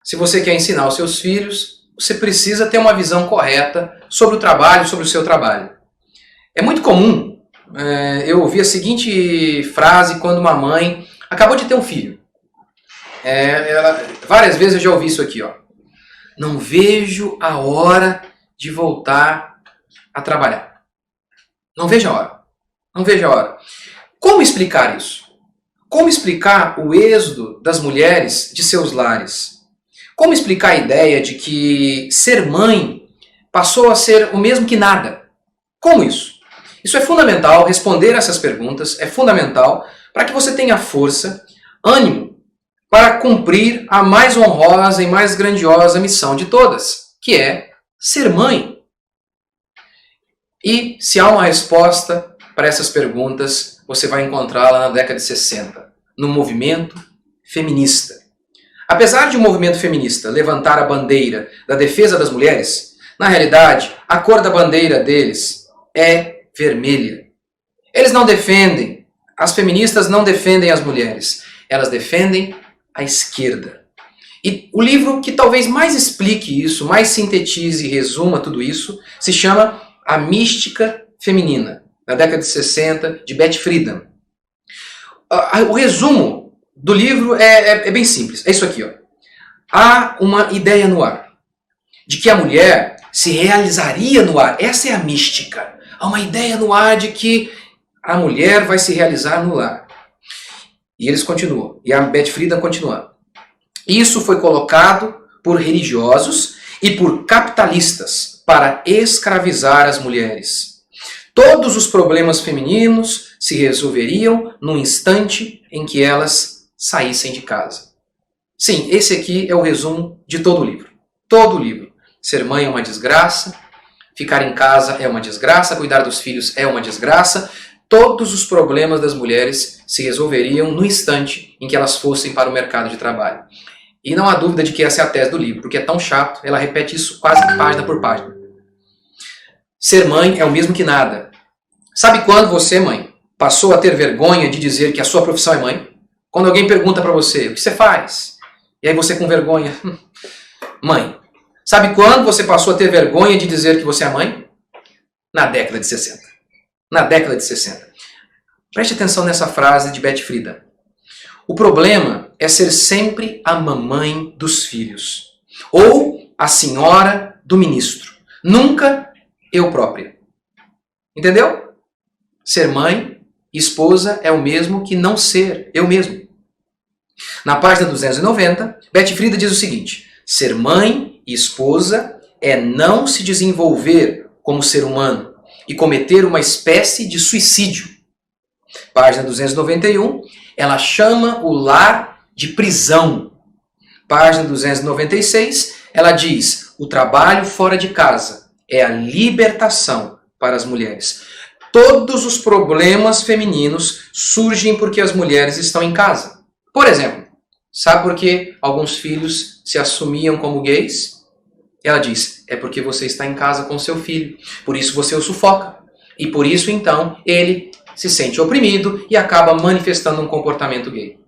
Se você quer ensinar os seus filhos, você precisa ter uma visão correta sobre o trabalho, sobre o seu trabalho. É muito comum eu ouvir a seguinte frase quando uma mãe acabou de ter um filho. Várias vezes eu já ouvi isso aqui, ó. Não vejo a hora de voltar a trabalhar. Não vejo a hora. Não vejo a hora. Como explicar isso? Como explicar o êxodo das mulheres de seus lares? Como explicar a ideia de que ser mãe passou a ser o mesmo que nada? Como isso? Isso é fundamental, responder essas perguntas é fundamental para que você tenha força, ânimo, para cumprir a mais honrosa e mais grandiosa missão de todas, que é ser mãe. E se há uma resposta para essas perguntas, você vai encontrá-la na década de 60, no movimento feminista. Apesar de o movimento feminista levantar a bandeira da defesa das mulheres, na realidade, a cor da bandeira deles é vermelha. Eles não defendem, as feministas não defendem as mulheres, elas defendem a esquerda. E o livro que talvez mais explique isso, mais sintetize e resuma tudo isso, se chama A Mística Feminina, na década de 60, de Betty Friedan. O resumo do livro é bem simples, é isso aqui, ó. Há uma ideia no ar, de que a mulher se realizaria no ar, essa é a mística. Há uma ideia no ar de que a mulher vai se realizar no lar. E eles continuam, e a Betty Friedan continua. Isso foi colocado por religiosos e por capitalistas para escravizar as mulheres. Todos os problemas femininos se resolveriam no instante em que elas saíssem de casa. Sim, esse aqui é o resumo de todo o livro. Todo o livro. Ser mãe é uma desgraça, ficar em casa é uma desgraça, cuidar dos filhos é uma desgraça. Todos os problemas das mulheres se resolveriam no instante em que elas fossem para o mercado de trabalho. E não há dúvida de que essa é a tese do livro, porque é tão chato, ela repete isso quase página por página. Ser mãe é o mesmo que nada. Sabe quando você, mãe, passou a ter vergonha de dizer que a sua profissão é mãe? Quando alguém pergunta para você, o que você faz? E aí você com vergonha, mãe. Sabe quando você passou a ter vergonha de dizer que você é mãe? Na década de 60. Na década de 60. Preste atenção nessa frase de Betty Friedan. O problema é ser sempre a mamãe dos filhos. Ou a senhora do ministro. Nunca eu própria. Entendeu? Ser mãe e esposa é o mesmo que não ser eu mesmo. Na página 290, Betty Friedan diz o seguinte: ser mãe e esposa é não se desenvolver como ser humano e cometer uma espécie de suicídio. Página 291, ela chama o lar de prisão. Página 296, ela diz: o trabalho fora de casa é a libertação para as mulheres. Todos os problemas femininos surgem porque as mulheres estão em casa. Por exemplo, sabe por que alguns filhos se assumiam como gays? Ela diz, é porque você está em casa com seu filho, por isso você o sufoca. E por isso, então, ele se sente oprimido e acaba manifestando um comportamento gay.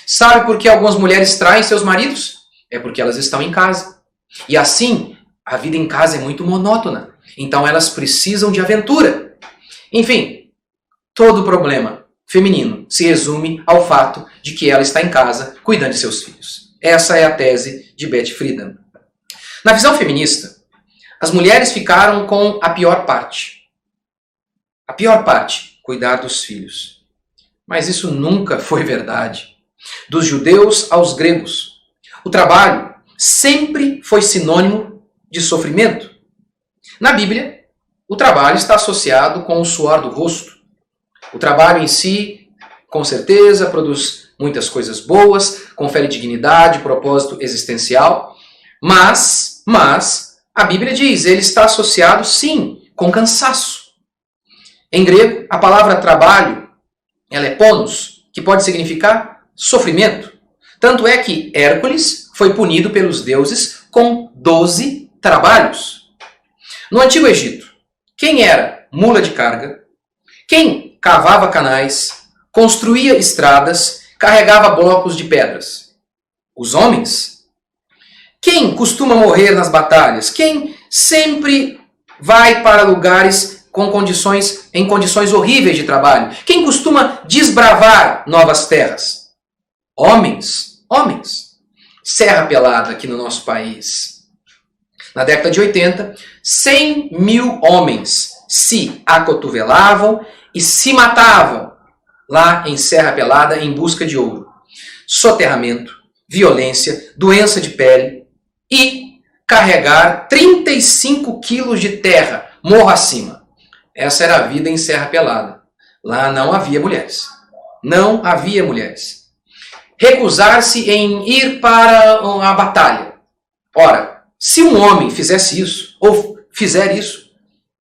Sabe por que algumas mulheres traem seus maridos? É porque elas estão em casa. E assim, a vida em casa é muito monótona. Então elas precisam de aventura. Enfim, todo problema feminino se resume ao fato de que ela está em casa cuidando de seus filhos. Essa é a tese de Betty Friedan. Na visão feminista, as mulheres ficaram com a pior parte. A pior parte, cuidar dos filhos. Mas isso nunca foi verdade. Dos judeus aos gregos, o trabalho sempre foi sinônimo de sofrimento. Na Bíblia, o trabalho está associado com o suor do rosto. O trabalho em si, com certeza, produz muitas coisas boas, confere dignidade, propósito existencial, mas a Bíblia diz, ele está associado, sim, com cansaço. Em grego, a palavra trabalho, ela é ponos, que pode significar sofrimento. Tanto é que Hércules foi punido pelos deuses com 12 trabalhos. No Antigo Egito, quem era mula de carga, quem cavava canais, construía estradas, carregava blocos de pedras? Os homens. Quem costuma morrer nas batalhas? Quem sempre vai para lugares em condições horríveis de trabalho? Quem costuma desbravar novas terras? Homens. Homens. Serra Pelada aqui no nosso país. Na década de 80, 100 mil homens se acotovelavam e se matavam lá em Serra Pelada em busca de ouro. Soterramento, violência, doença de pele e carregar 35 quilos de terra morro acima. Essa era a vida em Serra Pelada. Lá não havia mulheres. Não havia mulheres. Recusar-se em ir para a batalha. Ora, se um homem fizesse isso, ou fizer isso,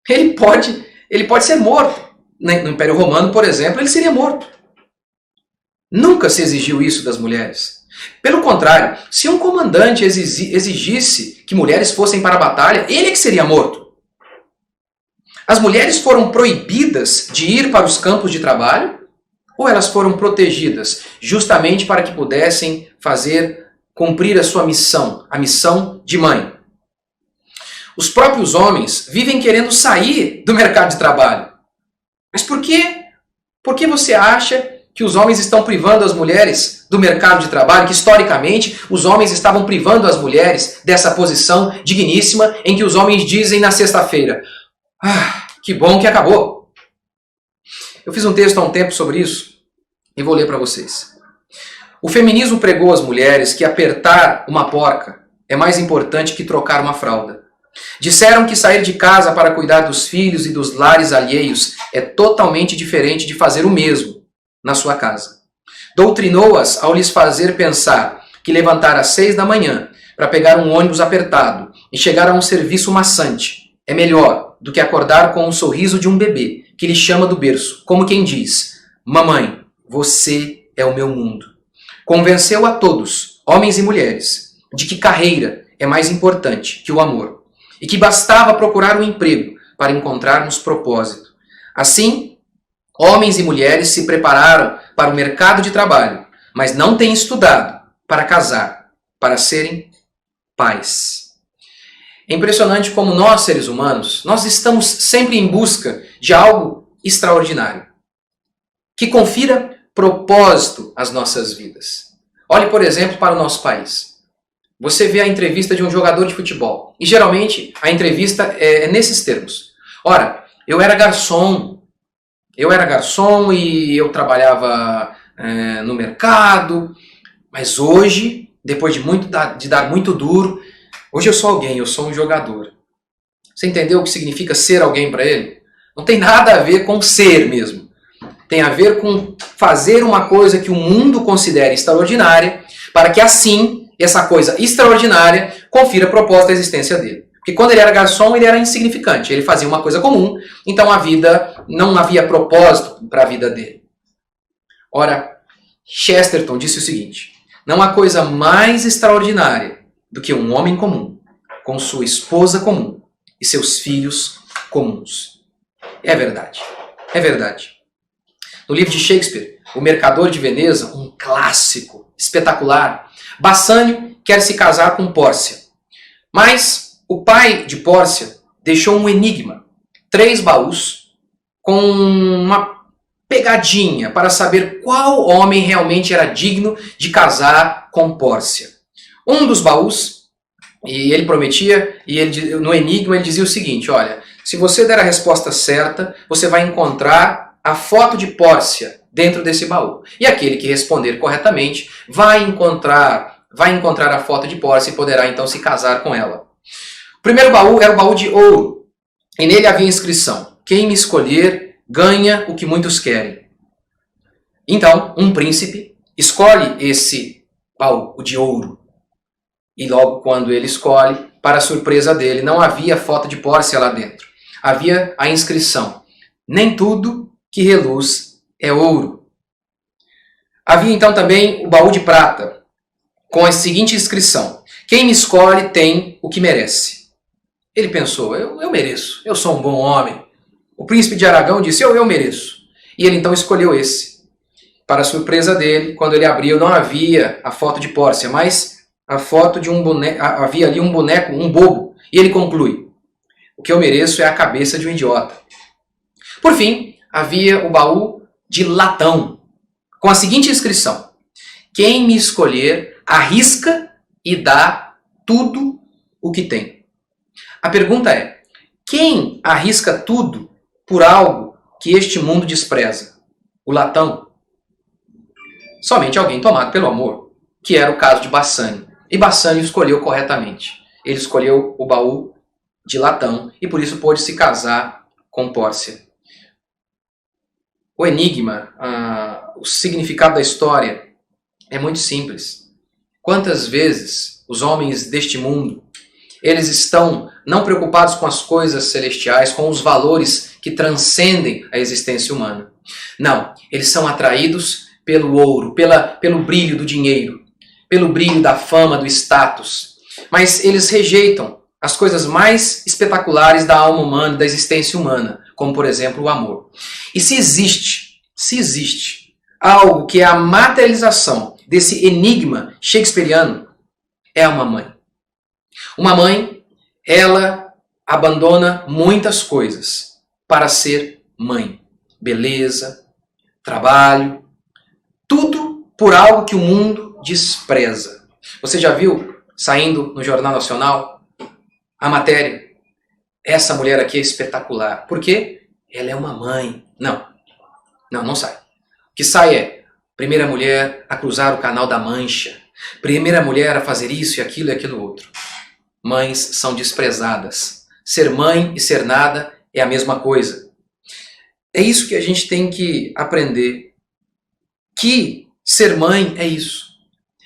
ele pode ser morto. No Império Romano, por exemplo, ele seria morto. Nunca se exigiu isso das mulheres. Pelo contrário, se um comandante exigisse que mulheres fossem para a batalha, ele é que seria morto. As mulheres foram proibidas de ir para os campos de trabalho ou elas foram protegidas justamente para que pudessem cumprir a sua missão, a missão de mãe? Os próprios homens vivem querendo sair do mercado de trabalho. Mas por quê? Por que você acha que os homens estão privando as mulheres do mercado de trabalho, que historicamente os homens estavam privando as mulheres dessa posição digníssima em que os homens dizem na sexta-feira: "Ah, que bom que acabou"? Eu fiz um texto há um tempo sobre isso e vou ler para vocês. O feminismo pregou às mulheres que apertar uma porca é mais importante que trocar uma fralda. Disseram que sair de casa para cuidar dos filhos e dos lares alheios é totalmente diferente de fazer o mesmo na sua casa. Doutrinou-as ao lhes fazer pensar que levantar às 6 da manhã para pegar um ônibus apertado e chegar a um serviço maçante é melhor do que acordar com o sorriso de um bebê que lhe chama do berço, como quem diz: "Mamãe, você é o meu mundo". Convenceu a todos, homens e mulheres, de que carreira é mais importante que o amor e que bastava procurar um emprego para encontrarmos propósito. Assim, homens e mulheres se prepararam para o mercado de trabalho, mas não têm estudado para casar, para serem pais. É impressionante como nós, seres humanos, nós estamos sempre em busca de algo extraordinário, que confira propósito às nossas vidas. Olhe, por exemplo, para o nosso país. Você vê a entrevista de um jogador de futebol, e geralmente a entrevista é nesses termos. Ora, eu era garçom e eu trabalhava no mercado, mas hoje, depois de dar muito duro, hoje eu sou alguém, eu sou um jogador. Você entendeu o que significa ser alguém para ele? Não tem nada a ver com ser mesmo. Tem a ver com fazer uma coisa que o mundo considera extraordinária, para que assim, essa coisa extraordinária confira propósito à existência dele. Porque quando ele era garçom, ele era insignificante, ele fazia uma coisa comum, então a vida, não havia propósito para a vida dele. Ora, Chesterton disse o seguinte: não há coisa mais extraordinária do que um homem comum, com sua esposa comum e seus filhos comuns. É verdade, é verdade. No livro de Shakespeare, O Mercador de Veneza, um clássico espetacular, Bassanio quer se casar com Pórcia. Mas o pai de Pórcia deixou um enigma, 3 baús com uma pegadinha para saber qual homem realmente era digno de casar com Pórcia. Um dos baús, e ele prometia, e no enigma ele dizia o seguinte: olha, se você der a resposta certa, você vai encontrar a foto de Pórcia dentro desse baú. E aquele que responder corretamente vai encontrar a foto de Pórcia e poderá então se casar com ela. O primeiro baú era o baú de ouro, e nele havia a inscrição: quem me escolher ganha o que muitos querem. Então, um príncipe escolhe esse baú, o de ouro. E logo quando ele escolhe, para a surpresa dele, não havia foto de Pórcia lá dentro. Havia a inscrição: nem tudo que reluz é ouro. Havia então também o baú de prata, com a seguinte inscrição: quem me escolhe tem o que merece. Ele pensou: eu mereço, eu sou um bom homem. O príncipe de Aragão disse: eu mereço. E ele então escolheu esse. Para a surpresa dele, quando ele abriu, não havia a foto de Pórcia, mas a foto de um boneco, havia ali um boneco, um bobo, e ele conclui: o que eu mereço é a cabeça de um idiota. Por fim, havia o baú de latão, com a seguinte inscrição: quem me escolher arrisca e dá tudo o que tem. A pergunta é: quem arrisca tudo por algo que este mundo despreza? O latão? Somente alguém tomado pelo amor, que era o caso de Bassânio. E Bassânio escolheu corretamente. Ele escolheu o baú de latão e por isso pôde se casar com Pórcia. O enigma, o significado da história é muito simples. Quantas vezes os homens deste mundo, eles estão não preocupados com as coisas celestiais, com os valores que transcendem a existência humana. Não, eles são atraídos pelo ouro, pelo brilho do dinheiro, pelo brilho da fama, do status. Mas eles rejeitam as coisas mais espetaculares da alma humana, da existência humana, como por exemplo o amor. E se existe algo que é a materialização desse enigma shakespeariano, é uma mãe. Uma mãe, ela abandona muitas coisas para ser mãe. Beleza, trabalho, tudo por algo que o mundo despreza. Você já viu, saindo no Jornal Nacional, a matéria? Essa mulher aqui é espetacular. Por quê? Ela é uma mãe. Não sai. O que sai é: primeira mulher a cruzar o Canal da Mancha. Primeira mulher a fazer isso e aquilo outro. Mães são desprezadas. Ser mãe e ser nada é a mesma coisa. É isso que a gente tem que aprender. Que ser mãe é isso.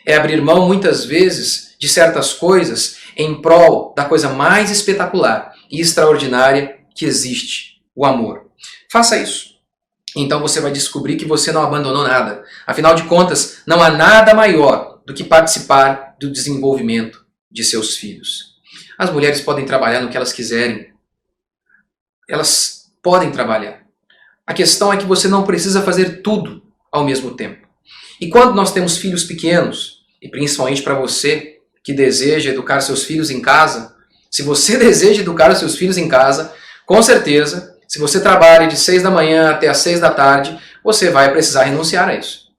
É abrir mão, muitas vezes, de certas coisas em prol da coisa mais espetacular e extraordinária que existe, o amor. Faça isso. Então você vai descobrir que você não abandonou nada. Afinal de contas, não há nada maior do que participar do desenvolvimento de seus filhos. As mulheres podem trabalhar no que elas quiserem. Elas podem trabalhar. A questão é que você não precisa fazer tudo ao mesmo tempo. E quando nós temos filhos pequenos, e principalmente para você que deseja educar seus filhos em casa, se você deseja educar os seus filhos em casa, com certeza, se você trabalha de 6 da manhã até as 6 da tarde, você vai precisar renunciar a isso.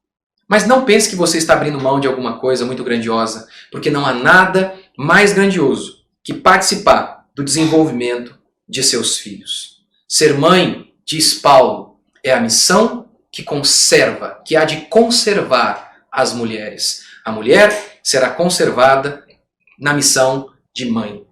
Mas não pense que você está abrindo mão de alguma coisa muito grandiosa, porque não há nada mais grandioso que participar do desenvolvimento de seus filhos. Ser mãe, diz Paulo, é a missão que conserva, que há de conservar as mulheres. A mulher será conservada na missão de mãe.